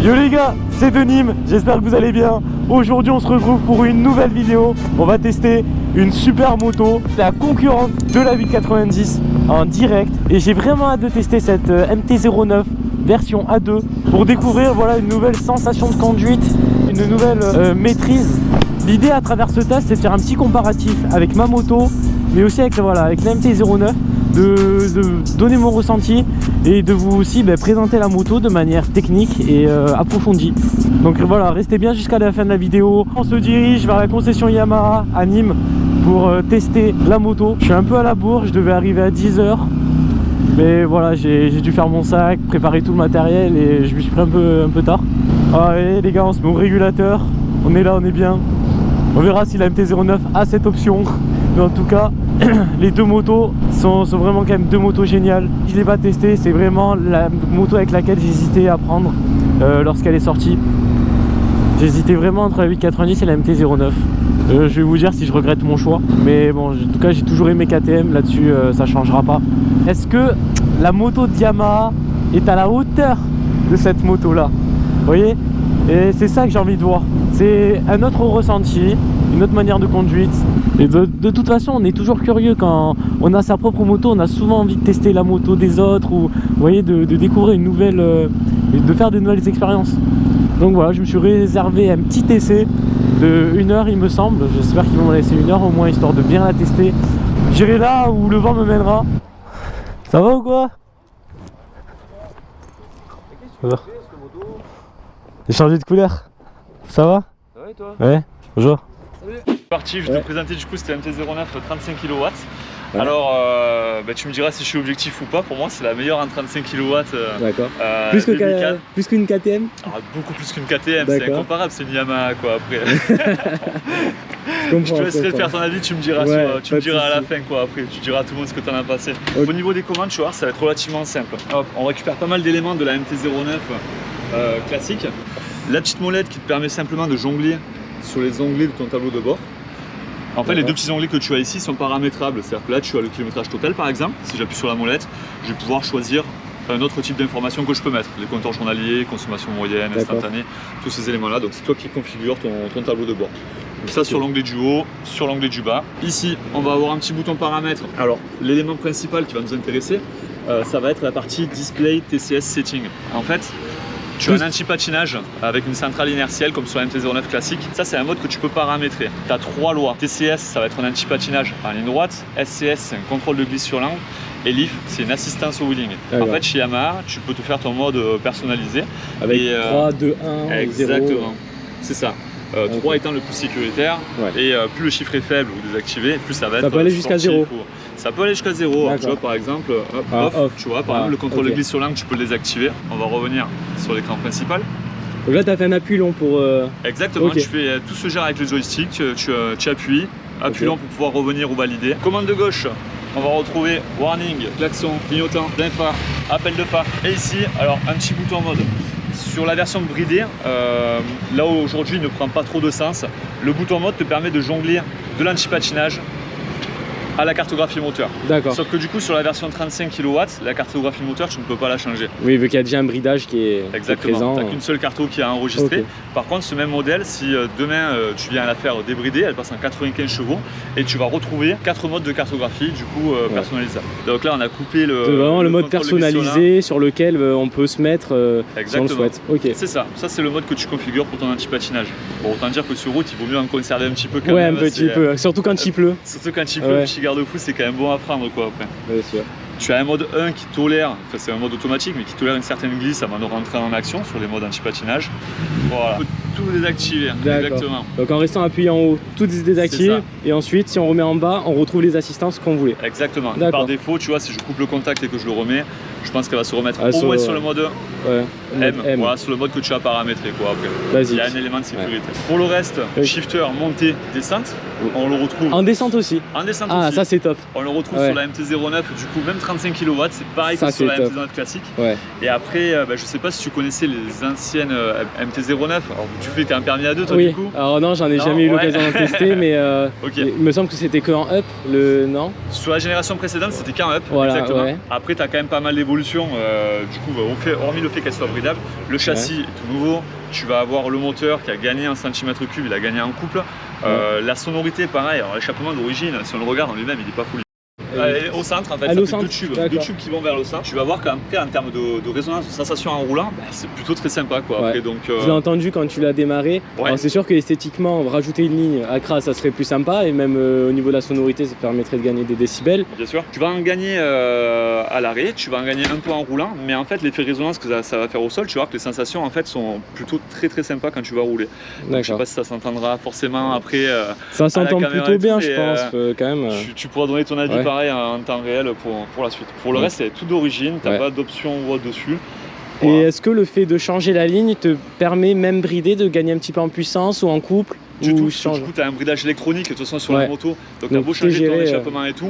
Yo les gars, c'est Denim, j'espère que vous allez bien. Aujourd'hui on se retrouve pour une nouvelle vidéo. On va tester une super moto, la concurrente de la 890 en direct. Et j'ai vraiment hâte de tester cette MT-09 version A2 pour découvrir voilà, une nouvelle sensation de conduite, une nouvelle maîtrise. L'idée à travers ce test c'est de faire un petit comparatif avec ma moto, mais aussi avec, voilà, avec la MT-09. De donner mon ressenti et de vous aussi présenter la moto de manière technique et approfondie. Donc voilà, restez bien jusqu'à la fin de la vidéo. On se dirige vers la concession Yamaha à Nîmes pour tester la moto. Je suis un peu à la bourre, je devais arriver à 10 h, mais voilà, j'ai dû faire mon sac, préparer tout le matériel et je me suis pris un peu tard. Allez les gars, on se met au régulateur, on est là, on est bien. On verra si la MT-09 a cette option, mais en tout cas les deux motos sont vraiment quand même deux motos géniales. Je ne l'ai pas testé, c'est vraiment la moto avec laquelle j'hésitais à prendre lorsqu'elle est sortie. J'hésitais vraiment entre la 890 et la MT-09. Je vais vous dire si je regrette mon choix, mais bon, en tout cas j'ai toujours aimé KTM, là-dessus ça changera pas. Est-ce que la moto de Yamaha est à la hauteur de cette moto là? Vous voyez? Et c'est ça que j'ai envie de voir. C'est un autre ressenti, une autre manière de conduite. Et de toute façon, on est toujours curieux quand on a sa propre moto. On a souvent envie de tester la moto des autres ou, vous voyez, de découvrir une nouvelle, de faire de nouvelles expériences. Donc voilà, je me suis réservé un petit essai de 1 heure, il me semble. J'espère qu'ils vont me laisser 1 heure au moins, histoire de bien la tester. J'irai là où le vent me mènera. Ça va ou quoi? J'ai changé de couleur. Ça va? Ça va et toi? Ouais, bonjour. Parti, je vais te présenter du coup cette MT-09 35 kW. Ouais. Alors tu me diras si je suis objectif ou pas. Pour moi c'est la meilleure en 35 kW. D'accord. Plus qu'une KTM? Alors, beaucoup plus qu'une KTM, c'est incomparable, c'est une Yamaha quoi après. Je te laisserai faire ton avis, tu me diras, tu me diras à la fin quoi après, tu diras à tout le monde ce que tu en as passé. Okay. Au niveau des commandes, tu vois, ça va être relativement simple. Hop, on récupère pas mal d'éléments de la MT-09 classique. La petite molette qui te permet simplement de jongler sur les onglets de ton tableau de bord. En fait, les deux petits onglets que tu as ici sont paramétrables. C'est-à-dire que là, tu as le kilométrage total par exemple. Si j'appuie sur la molette, je vais pouvoir choisir un autre type d'information que je peux mettre. Les compteurs journaliers, consommation moyenne, instantanée, tous ces éléments-là. Donc c'est toi qui configures ton tableau de bord. Donc ça sur l'onglet du haut, sur l'onglet du bas. Ici, on va avoir un petit bouton paramètres. Alors, l'élément principal qui va nous intéresser, ça va être la partie Display TCS Setting. En fait, tu as un anti-patinage avec une centrale inertielle comme sur la MT-09 classique. Ça, c'est un mode que tu peux paramétrer. Tu as 3 lois. TCS, ça va être un anti-patinage en ligne droite. SCS, c'est un contrôle de glisse sur l'angle. Et LIF, c'est une assistance au wheeling. En fait, chez Yamaha, tu peux te faire ton mode personnalisé. Avec 3, 2, 1, exactement. 0. C'est ça. 3 étant le plus sécuritaire. Et plus le chiffre est faible ou désactivé, plus ça va être. Ça peut aller jusqu'à 0. Ça peut aller jusqu'à 0. Tu vois, par exemple, off. Tu vois, par exemple, le contrôle de glisse sur l'angle, tu peux le désactiver. On va revenir sur l'écran principal. Donc là, tu as fait un appui long pour. Exactement, tu fais tout se gère avec le joystick. Tu appuies, appui long pour pouvoir revenir ou valider. Commande de gauche, on va retrouver warning, klaxon, clignotant, plein phare, appel de phare. Et ici, alors un petit bouton mode. Sur la version bridée, là où aujourd'hui il ne prend pas trop de sens, le bouton mode te permet de jongler de l'anti-patinage à la cartographie moteur. D'accord. Sauf que du coup sur la version 35 kW, la cartographie moteur tu ne peux pas la changer. Oui, vu qu'il y a déjà un bridage qui est présent. Tu n'as qu'une seule carto qui a enregistré. Par contre ce même modèle, si demain tu viens à la faire débrider, elle passe en 95 chevaux et tu vas retrouver 4 modes de cartographie du coup personnalisables. Donc là on a coupé le mode personnalisé sur lequel on peut se mettre si on le souhaite. C'est ça, c'est le mode que tu configures pour ton anti-patinage. Bon, autant dire que sur route il vaut mieux en conserver un petit peu quand même. Un petit peu, surtout quand il pleut. Surtout quand il pleut, petit garde-fou c'est quand même bon à prendre quoi après. Bien sûr. Tu as un mode 1 qui tolère, enfin c'est un mode automatique mais qui tolère une certaine glisse avant de rentrer en action sur les modes anti-patinage. Voilà. On peut tout désactiver. Exactement. Donc en restant appuyé en haut, tout se désactive et ensuite si on remet en bas, on retrouve les assistances qu'on voulait. Exactement. Par défaut, tu vois, si je coupe le contact et que je le remets, je pense qu'elle va se remettre au moins sur le mode M. Voilà, sur le mode que tu as paramétré quoi après. Il y a un élément de sécurité. Pour le reste, shifter, montée, descente, on le retrouve. En descente aussi. En descente aussi. Ah ça c'est top. On le retrouve sur la MT-09, du coup même 35 kW, c'est pareil Ça, que sur la c'est top. MT-09 classique. Ouais. Et après, je sais pas si tu connaissais les anciennes MT-09. Alors, tu fais t'as un permis à 2 toi Oui, du coup. alors non, j'en ai Non, jamais eu ouais. l'occasion d'en tester, mais Ok. il me semble que c'était que en up, non? Sur la génération précédente, c'était qu'un up, Voilà, exactement. ouais. Après, tu as quand même pas mal d'évolutions. Du coup, hormis le fait qu'elle soit bridable, le châssis est tout nouveau. Tu vas avoir le moteur qui a gagné en centimètre cube, il a gagné en couple. La sonorité, pareil. Alors, l'échappement d'origine, si on le regarde en lui-même, il n'est pas fou. Au centre, en fait, ça fait deux tubes qui vont vers le centre. Tu vas voir qu'après, en termes de résonance, de sensation en roulant, c'est plutôt très sympa, quoi. Ouais. Après, donc, Je l'ai entendu quand tu l'as démarré. Ouais. Alors c'est sûr que esthétiquement, rajouter une ligne Acra, ça serait plus sympa, et même au niveau de la sonorité, ça permettrait de gagner des décibels. bien sûr. Tu vas en gagner à l'arrêt, tu vas en gagner un peu en roulant, mais en fait, l'effet résonance que ça va faire au sol, tu vas voir que les sensations, en fait, sont plutôt très très sympas quand tu vas rouler. Donc, je sais D'accord. pas si ça s'entendra forcément après. Ça s'entend caméra plutôt et bien, tout, je mais, pense, quand même. Tu pourras donner ton avis Ouais. pareil en temps réel pour la suite. Pour le Ouais. reste, c'est tout d'origine, t'as Ouais. pas d'option ou autre dessus. Et Voilà. est-ce que le fait de changer la ligne te permet, même bridé, de gagner un petit peu en puissance ou en couple? Du ou tout, change... du coup, tu as un bridage électronique de toute façon sur Ouais. la moto, donc t'as Donc, beau tout changer est ton géré, échappement et tout,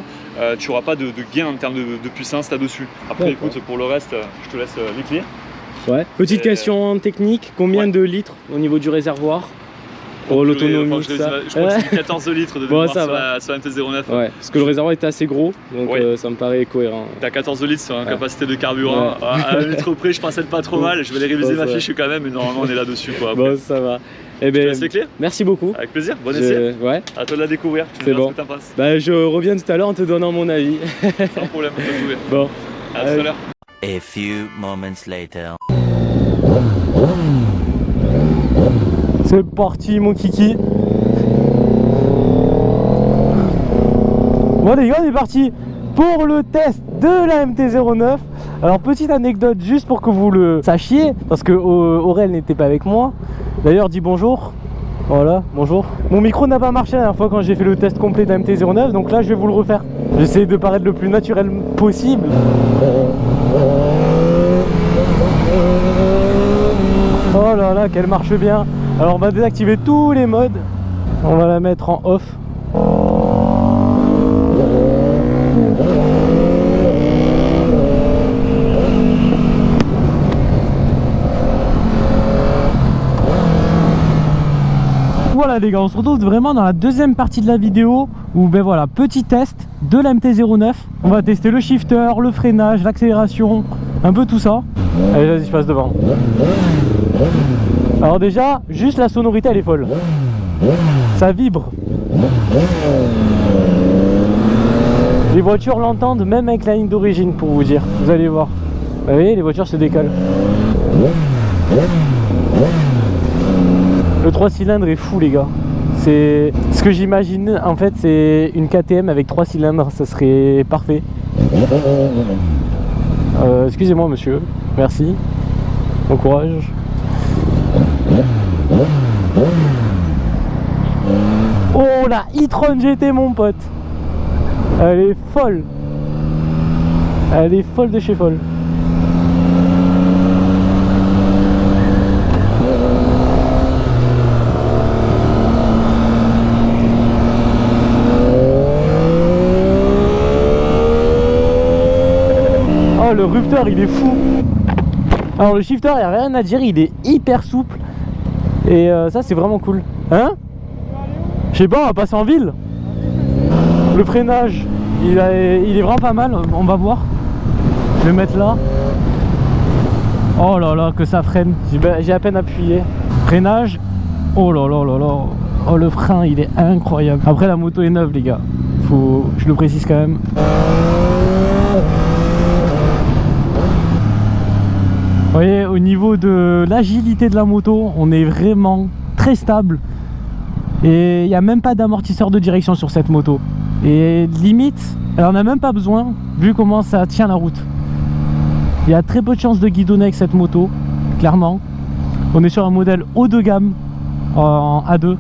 tu n'auras pas de gain en termes de puissance là-dessus. Après, D'accord. écoute, pour le reste, je te laisse les clés. Ouais. Petite question technique, combien Ouais. de litres au niveau du réservoir? Pour l'autonomie, je ça. crois que c'est 14 litres de Bon, mémoire ça sur va. la MT-09. Ouais, parce que le réservoir était assez gros, donc Ouais. ça me paraît cohérent. Tu as 14 litres sur une Ouais. capacité de carburant. Ouais. À 1 litre près, je pense être pas trop mal. Je vais aller réviser Bon, ma ça fiche quand même, mais normalement on est là-dessus. Quoi, après. Bon, ça va. Eh Je te ben, laisse les clés. merci beaucoup. Avec plaisir, bon essai. Ouais. À toi de la découvrir. Tu C'est me diras bon. ce que t'en penses. Bah, je reviens tout à l'heure en te donnant mon avis. Sans problème, on peut trouver. Bon. À tout à l'heure. A few moments later. C'est parti mon kiki. Bon les gars, on est parti pour le test de la MT-09. Alors petite anecdote juste pour que vous le sachiez, parce que Aurel n'était pas avec moi. D'ailleurs dis bonjour. Voilà, bonjour. Mon micro n'a pas marché la dernière fois quand j'ai fait le test complet de la MT-09, donc là je vais vous le refaire. J'essaie de paraître le plus naturel possible. Oh là là, qu'elle marche bien. Alors on va désactiver tous les modes. On va la mettre en off. Voilà les gars, on se retrouve vraiment dans la deuxième partie de la vidéo où ben voilà, petit test de la MT-09. On va tester le shifter, le freinage, l'accélération, un peu tout ça. Allez vas-y, je passe devant. Alors déjà, juste la sonorité elle est folle. Ça vibre. Les voitures l'entendent même avec la ligne d'origine pour vous dire. Vous allez voir. Vous voyez, les voitures se décalent. Le 3 cylindres est fou les gars. C'est ce que j'imagine en fait, c'est une KTM avec 3 cylindres, ça serait parfait. Excusez-moi monsieur, merci. Bon courage. Oh la e-tron GT mon pote. Elle est folle. Elle est folle de chez folle. Oh le rupteur il est fou. Alors le shifter il n'y a rien à dire, il est hyper souple. Et ça c'est vraiment cool. Hein? Je sais pas, on va passer en ville. Le freinage il est vraiment pas mal, on va voir. Je vais mettre là. Oh là là que ça freine, j'ai à peine appuyé. Freinage, oh là là là là. Oh le frein il est incroyable. Après la moto est neuve les gars, je le précise quand même. Vous voyez, au niveau de l'agilité de la moto, on est vraiment très stable. Et il n'y a même pas d'amortisseur de direction sur cette moto. Et limite, elle en a même pas besoin, vu comment ça tient la route. Il y a très peu de chances de guidonner avec cette moto, clairement. On est sur un modèle haut de gamme, en A2,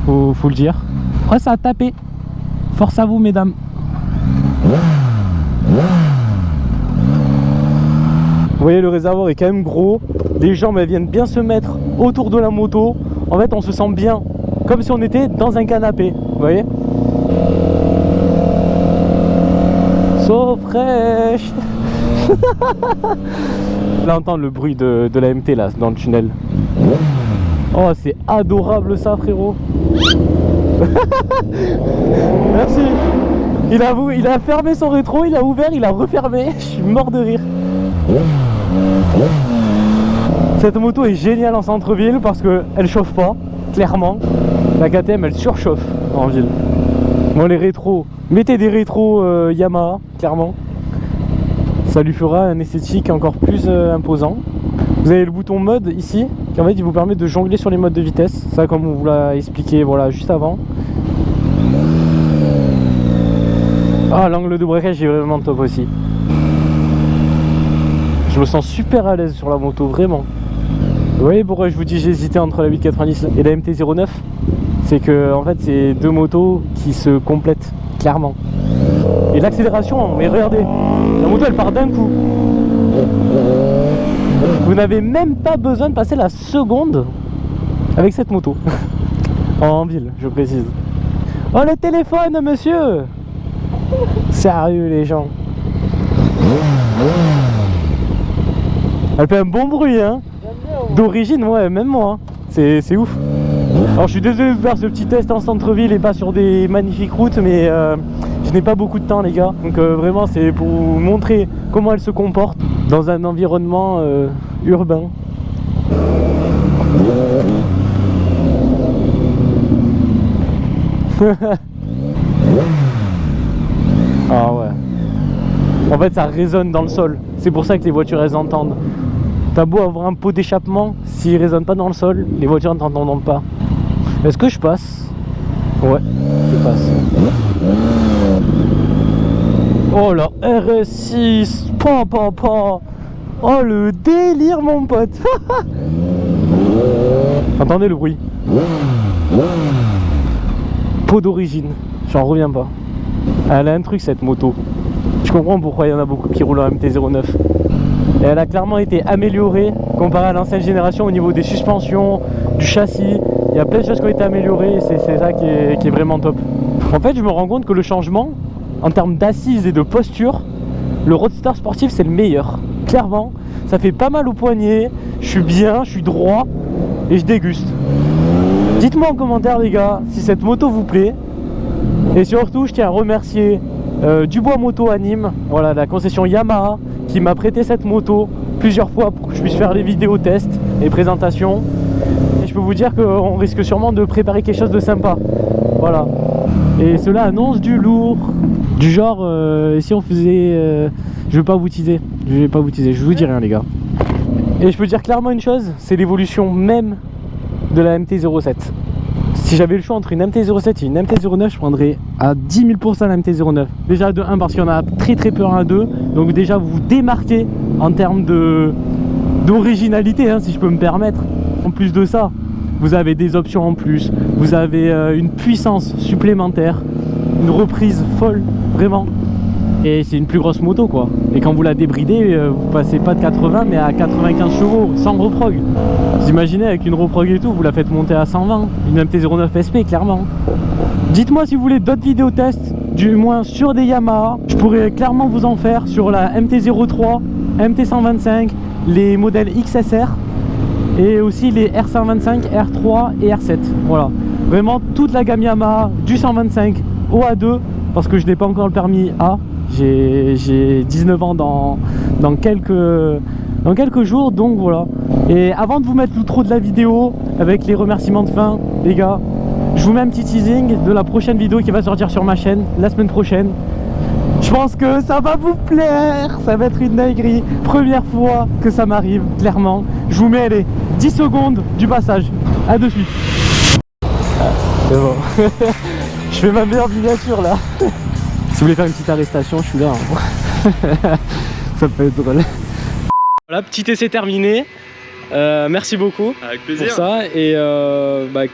faut le dire. Ouais, ça a tapé. Force à vous, mesdames. Vous voyez, le réservoir est quand même gros. Les jambes elles viennent bien se mettre autour de la moto. En fait on se sent bien, comme si on était dans un canapé. Vous voyez, So fraîche. Là, entendre le bruit de la MT là, dans le tunnel. Oh, c'est adorable ça, frérot. Merci. Il a fermé son rétro, il a ouvert, il a refermé. Je suis mort de rire. Cette moto est géniale en centre-ville parce qu'elle chauffe pas, clairement. La KTM, elle surchauffe en ville. Bon, les rétros, mettez des rétros Yamaha, clairement. Ça lui fera un esthétique encore plus imposant. Vous avez le bouton mode ici, qui en fait il vous permet de jongler sur les modes de vitesse. Ça, comme on vous l'a expliqué voilà, juste avant. Ah, l'angle de braquage est vraiment top aussi. Je me sens super à l'aise sur la moto, vraiment. Vous voyez pourquoi je vous dis j'ai hésité entre la 890 et la MT-09? C'est que en fait c'est deux motos qui se complètent clairement. Et l'accélération, mais regardez, la moto elle part d'un coup. Vous n'avez même pas besoin de passer la seconde avec cette moto. En ville, je précise. Oh, le téléphone, monsieur! Sérieux, les gens. Elle fait un bon bruit, hein. D'origine, ouais, même moi. C'est ouf. Alors, je suis désolé de faire ce petit test en centre-ville et pas sur des magnifiques routes, mais je n'ai pas beaucoup de temps, les gars. Donc, vraiment, c'est pour vous montrer comment elle se comporte dans un environnement urbain. Ah ouais. En fait ça résonne dans le sol. C'est pour ça que les voitures elles entendent. T'as beau avoir un pot d'échappement, s'il résonne pas dans le sol, les voitures ne t'entendent pas. Est-ce que je passe? Ouais, je passe. Oh la RS6. Oh le délire mon pote. Entendez le bruit. Pot d'origine, j'en reviens pas. Elle a un truc cette moto. Je comprends pourquoi il y en a beaucoup qui roulent en MT-09. Et elle a clairement été améliorée comparée à l'ancienne génération au niveau des suspensions, du châssis. Il y a plein de choses qui ont été améliorées et c'est ça qui est vraiment top. En fait je me rends compte que le changement en termes d'assises et de posture, le Roadster sportif c'est le meilleur. Clairement, ça fait pas mal au poignet, je suis bien, je suis droit et je déguste. Dites-moi en commentaire les gars si cette moto vous plaît. Et surtout je tiens à remercier Dubois Moto à Nîmes, voilà, la concession Yamaha qui m'a prêté cette moto plusieurs fois pour que je puisse faire les vidéos tests et présentations. Et je peux vous dire qu'on risque sûrement de préparer quelque chose de sympa. Voilà. Et cela annonce du lourd. Du genre, si on faisait... je vais pas vous teaser, je vous dis rien les gars. Et je peux dire clairement une chose, c'est l'évolution même de la MT-07. Si j'avais le choix entre une MT-07 et une MT-09, je prendrais à 10 000% la MT-09. Déjà de 1 parce qu'il y en a très peu en 2. Donc déjà vous vous démarquez en termes d'originalité, hein, si je peux me permettre. En plus de ça, vous avez des options en plus. Vous avez une puissance supplémentaire. Une reprise folle, vraiment. Et c'est une plus grosse moto quoi. Et quand vous la débridez, vous passez pas de 80 mais à 95 chevaux sans reprog. Vous imaginez avec une reprog et tout, vous la faites monter à 120. Une MT-09 SP clairement. Dites-moi si vous voulez d'autres vidéos tests, du moins sur des Yamaha. Je pourrais clairement vous en faire sur la MT-03, MT-125, les modèles XSR et aussi les R125, R3 et R7. Voilà, vraiment toute la gamme Yamaha du 125 au A2 parce que je n'ai pas encore le permis A. J'ai 19 ans dans quelques jours, donc voilà. Et avant de vous mettre l'outro de la vidéo avec les remerciements de fin, les gars, je vous mets un petit teasing de la prochaine vidéo qui va sortir sur ma chaîne la semaine prochaine. Je pense que ça va vous plaire, ça va être une dinguerie. Première fois que ça m'arrive, clairement. Je vous mets les 10 secondes du passage. À de suite. C'est bon. Je fais ma meilleure miniature là. Si vous voulez faire une petite arrestation, je suis là. Hein. Ça peut être drôle. Voilà, petit essai terminé. Merci beaucoup Avec pour plaisir. ça. Et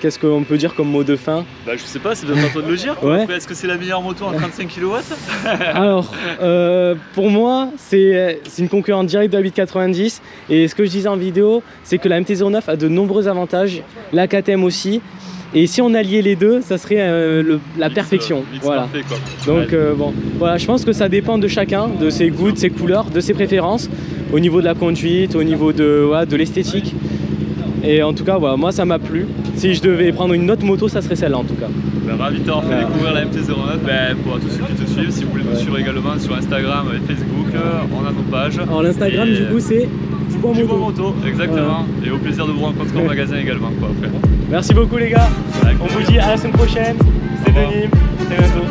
qu'est-ce qu'on peut dire comme mot de fin? Bah, je sais pas, c'est peut-être à toi de le dire. Ouais. Après, est-ce que c'est la meilleure moto en 35 kW? Alors, pour moi, c'est une concurrente directe de la 890. Et ce que je disais en vidéo, c'est que la MT-09 a de nombreux avantages, la KTM aussi. Et si on alliait les deux, ça serait la perfection. Mix Voilà. parfait, quoi. Donc voilà, je pense que ça dépend de chacun, de ses goûts, de ses couleurs, de ses préférences, au niveau de la conduite, au niveau de l'esthétique. Et en tout cas, voilà, moi ça m'a plu. Si je devais prendre une autre moto, ça serait celle-là en tout cas. Ben, ravi de t'avoir fait découvrir la MT-09. Ben, pour tous ceux qui te suivent, si vous voulez nous suivre également sur Instagram et Facebook, on a nos pages. Alors l'Instagram Et- du coup c'est Dubois Dubois Moto. Moto, exactement. Et au plaisir de vous rencontrer au magasin également, quoi, après. Merci beaucoup les gars. Avec On vous plaisir. dit à la semaine prochaine. C'était Au revoir. Denis. C'était bientôt.